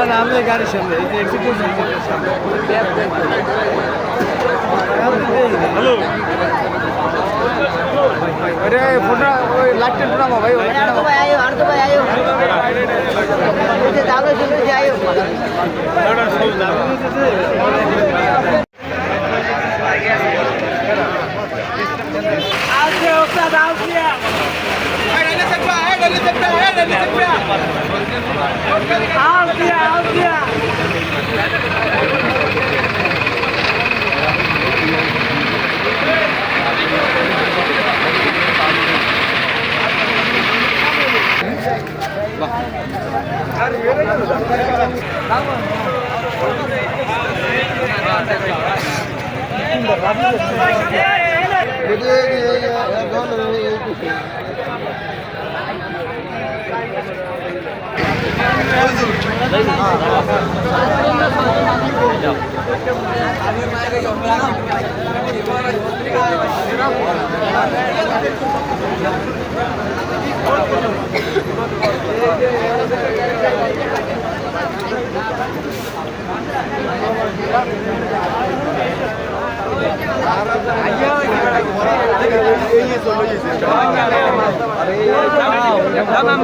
না আমাদের গাড়ির সামনে হ্যালো अरे फोटो लाइट टेंट नामा भाई यार तो भाई आयो मुझे दालो चलो जायो आओ उस्ताद आओ किया आओ किया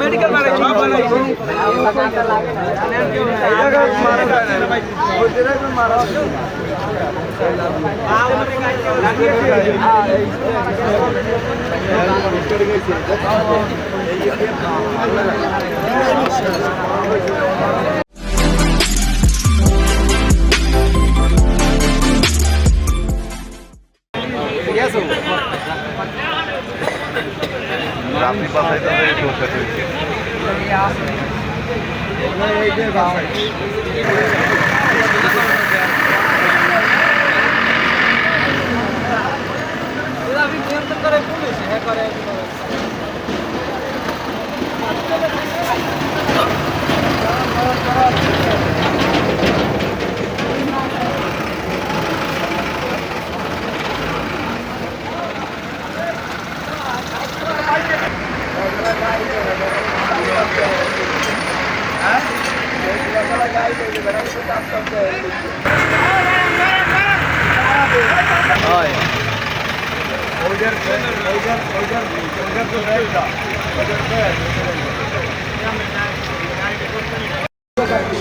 मेडिकल আপনি কথাই তো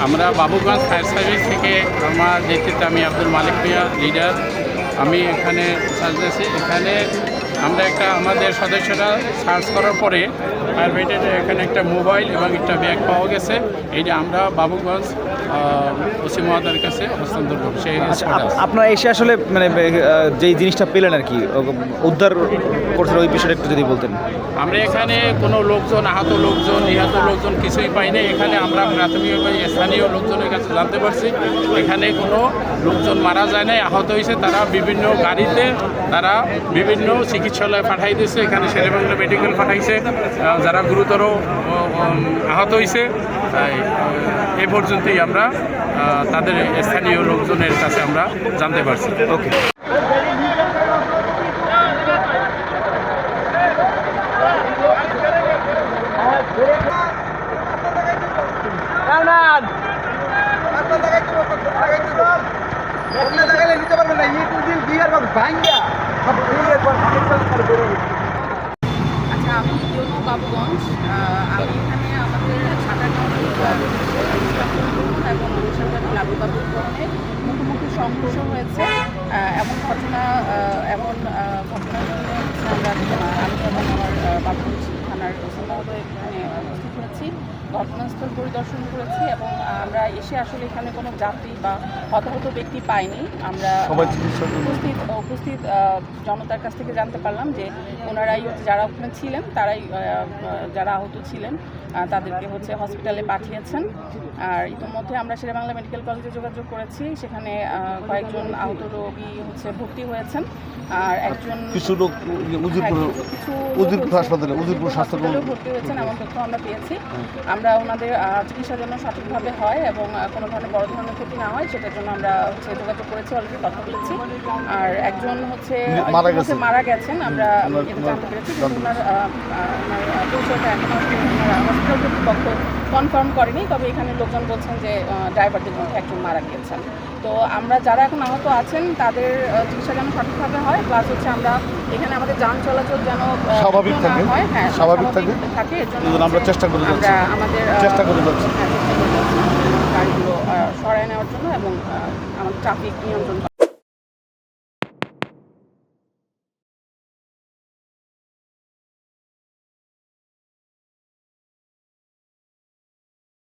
আমরা বাবুগঞ্জ ফায়ার সার্ভিস থেকে আমার নেতৃত্বে আমি আব্দুল মালিক মিয়া লিডার। আমি এখানে সার্চ এখানে আমরা একটা আমাদের সদস্যরা সার্চ করার পরে ফায়ার ব্রিগেডের এখানে একটা মোবাইল এবং একটা ব্যাগ পাওয়া গেছে। এইটা আমরা বাবুগঞ্জ ওসি মহোদয়ের কাছে হস্তান্তর করব। সেই আপনারা এসে আসলে মানে যেই জিনিসটা পেলেন আর কি উদ্ধার করছেন ওই বিষয়টা একটু যদি বলতেন। আমরা এখানে কোনো লোকজন আহত লোকজন নিহত লোকজন কিছুই পাই না। এখানে আমরা প্রাথমিকভাবে স্থানীয় লোকজনের কাছে জানতে পারছি এখানে কোনো লোকজন মারা যায় নাই, আহত হয়েছে। তারা বিভিন্ন গাড়িতে তারা বিভিন্ন চিকিৎসালয়ে পাঠাই দিয়েছে। এখানে শেরেবাংলা মেডিকেল পাঠাইছে যারা গুরুতর আহত হয়েছে। এ পর্যন্তই আমরা তাদের স্থানীয় লোকজনের কাছে আমরা জানতে পারছি। ওকে আচ্ছা, আমি ইউনো বাবুগঞ্জ। আমি এখানে আমাদের এবং লাবুবাবুর কারণে মুখোমুখি সংঘর্ষ হয়েছে। এমন ঘটনা আমরা আমি এবং আমার বাবুগঞ্জ থানার ওসি মহোদয় এখানে উপস্থিত হয়েছি, ঘটনাস্থল পরিদর্শন করেছি এবং আমরা এসে আসলে এখানে কোনো যাত্রী বা হতাহত ব্যক্তি পাইনি। আমরা উপস্থিত জনতার কাছ থেকে জানতে পারলাম যে ওনারাই যারা ওখানে ছিলেন তারাই যারা আহত ছিলেন তাদেরকে হসপিটালে পাঠিয়েছেন। আর ইতিমধ্যে আমরা শেরেবাংলা মেডিকেল কলেজে যোগাযোগ করেছি, সেখানে কয়েকজন আহত রোগী ভর্তি হয়েছেন। আর একজন কিছু লোক উজিরপুর হাসপাতালে ভর্তি ভর্তি হয়েছেন এমন তথ্য আমরা পেয়েছি। আমরা ওনাদের চিকিৎসা যেন সঠিকভাবে হয় এবং কোনো ধরনের বড় ধরনের ক্ষতি না হয় সেটার জন্য আমরা হচ্ছে যোগাযোগ করেছি, অলরেডি কথা বলেছি। আর একজন হচ্ছে মারা গেছেন আমরা এটা জানতে পেরেছি, কিন্তু ওনার পরিচয়টা এখনো হসপিটাল কর্তৃপক্ষ কনফার্ম করেনি। তবে এখানে লোকজন বলছেন যে ড্রাইভারদের মধ্যে একজন মারা গিয়েছেন। তো আমরা যারা এখন আহত আছেন তাদের চিকিৎসা যেন সঠিকভাবে হয়, প্লাস হচ্ছে আমরা এখানে আমাদের যান চলাচল যেন স্বাভাবিক থাকে, হয়, হ্যাঁ স্বাভাবিক থাকে, এর জন্য আমরা চেষ্টা করে যাচ্ছি, আমাদের চেষ্টা করে যাচ্ছি গাড়িগুলো সরায় নেওয়ার জন্য এবং আমাদের ট্রাফিক নিয়ন্ত্রণ